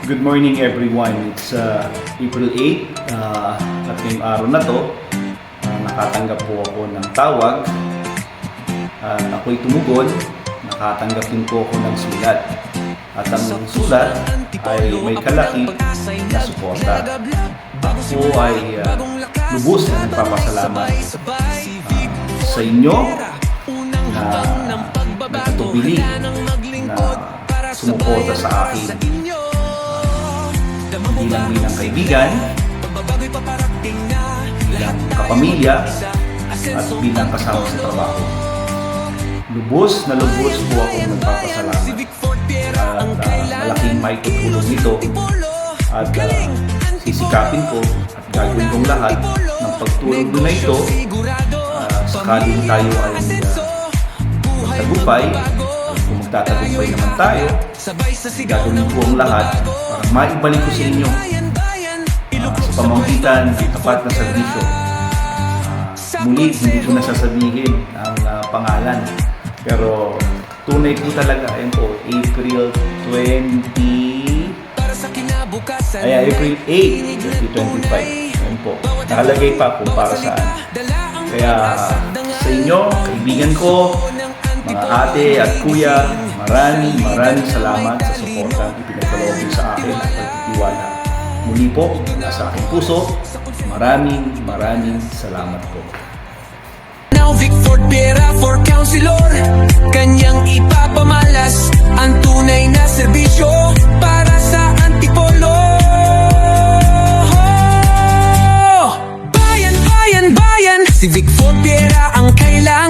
Good morning everyone. It's April 8 at ngayong araw na to nakatanggap po ako ng tawag at ako'y tumugon. Nakatanggap din po ako ng sulat at ang sulat ay may kalakip na suporta. Ako ay lubos na nagpapasalamat sa inyo na nagtutubili na sumuporta sa akin bilang kaibigan, bilang kapamilya, at bilang kasama sa trabaho. Lubos na lubos po akong nagpapasalamat at malaking maitutulong ito at sisikapin ko at gagawin kong lahat ng pagtulong doon na ito sakaling tayo ay magtagumpay. Kung magtatagumpay naman tayo, gagawin ko ang lahat para maibalik ko sa inyo sa pamamagitan ng tapat na serbisyo. Muli, hindi ko nasasabihin ang pangalan, pero tunay po talaga. Ayan po, April 8, 2025. Ayan po, nakalagay pa kung para saan. Kaya sa inyo, kaibigan ko, mga ate at kuya, maraming salamat sa suporta na ipinagkaloob sa akin at pagtitiwala. Muli po, sa aking puso, maraming salamat po. Now Vic Ford Pera for Councilor, kanyang ipapamalas ang tunay na serbisyo para sa Antipolo. Bayan, si Vic Ford Pera ang kailangan.